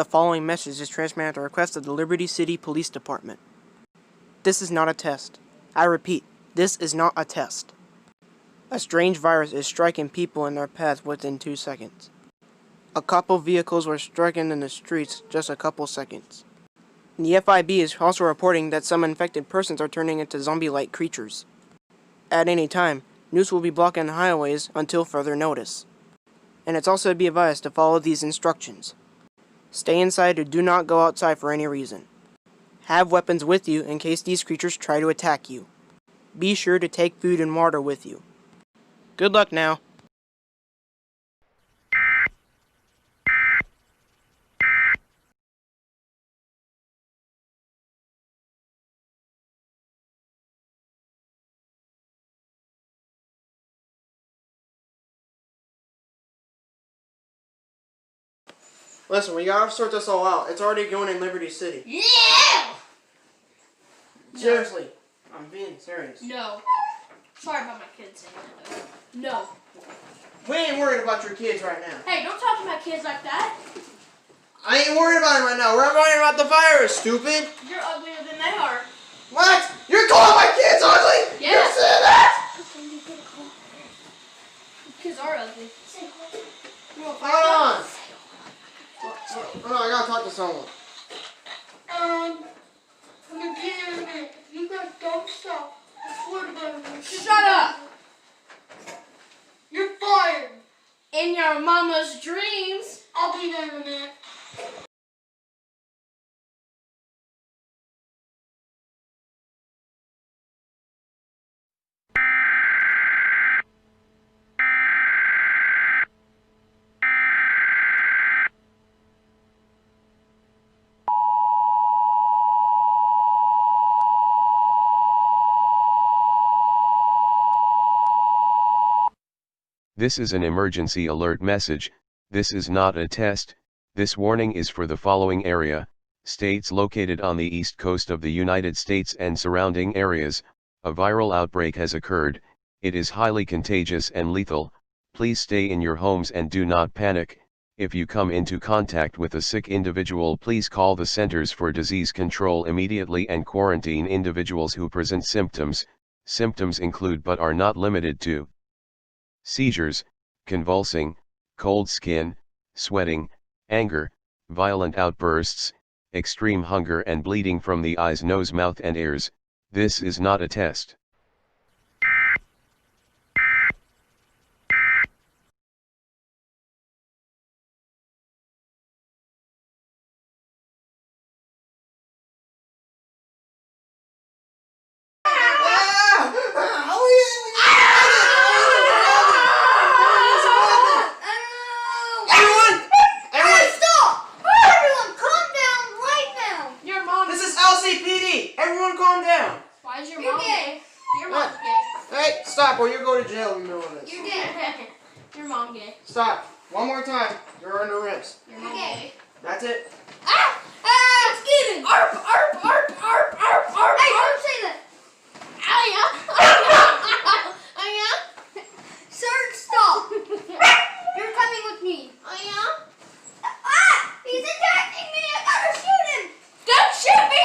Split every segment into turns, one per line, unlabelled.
The following message is transmitted at the request of the Liberty City Police Department. This is not a test. I repeat, this is not a test. A strange virus is striking people in their path within 2 seconds. A couple vehicles were stricken in the streets just a couple seconds. And the FIB is also reporting that some infected persons are turning into zombie-like creatures. At any time, news will be blocking the highways until further notice. And it's also to be advised to follow these instructions. Stay inside or do not go outside for any reason. Have weapons with you in case these creatures try to attack you. Be sure to take food and water with you. Good luck now. Listen, we gotta sort this all out. It's already going in Liberty City.
Yeah!
Seriously, I'm being serious.
No. Sorry about my kids saying that though. No.
We ain't worried about your kids right now.
Hey, don't talk to my kids like that.
I ain't worried about them right now. We're worried about the virus, stupid.
You're uglier than they are.
What? You're calling my kids ugly?
Yeah.
You said that?
Kids are ugly.
Hold on. Hold on, I gotta talk to someone.
You guys don't stop. I swear to God.
Shut up!
You're fired.
In your mama's dreams.
I'll be there in a minute.
This is an emergency alert message. This is not a test. This warning is for the following area: states located on the east coast of the United States and surrounding areas. A viral outbreak has occurred. It is highly contagious and lethal. Please stay in your homes and do not panic. If you come into contact with a sick individual, please call the Centers for Disease Control immediately and quarantine individuals who present symptoms. Symptoms include but are not limited to seizures, convulsing, cold skin, sweating, anger, violent outbursts, extreme hunger and bleeding from the eyes, nose, mouth and ears. This is not a test.
Everyone calm down.
Why is your mom gay? Your mom's gay.
Hey, stop or you go to jail in the middle of this.
You're gay. Your mom gay.
Stop. One more time. You're under arrest.
Your mom gay.
That's it.
Ah! Ah! Let's get it! Arp! Arp! Arp! Arp! Arp! Arp! Hey, don't say that! Sir, stop! You're coming with me. Ah! He's attacking me! I gotta shoot him! Don't shoot me!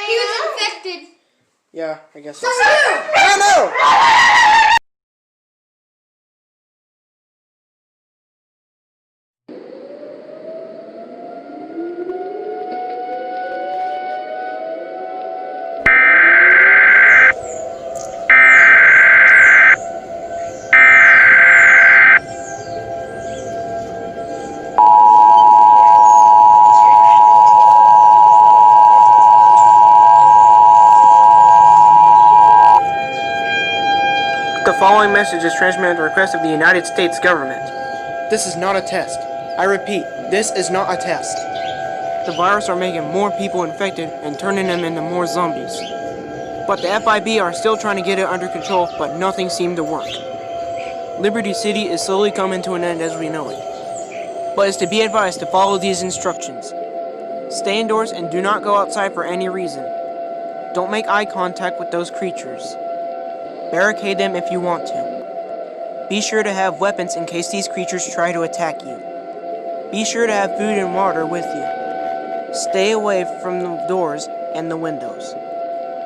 He was infected.
Yeah, I guess so.
No!
The following message is transmitted at the request of the United States government. This is not a test. I repeat, this is not a test. The virus are making more people infected and turning them into more zombies. But the FIB are still trying to get it under control, but nothing seemed to work. Liberty City is slowly coming to an end as we know it. But it's to be advised to follow these instructions. Stay indoors and do not go outside for any reason. Don't make eye contact with those creatures. Barricade them if you want to. Be sure to have weapons in case these creatures try to attack you. Be sure to have food and water with you. Stay away from the doors and the windows.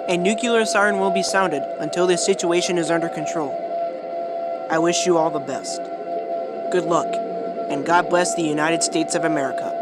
A nuclear siren will be sounded until the situation is under control. I wish you all the best. Good luck, and God bless the United States of America.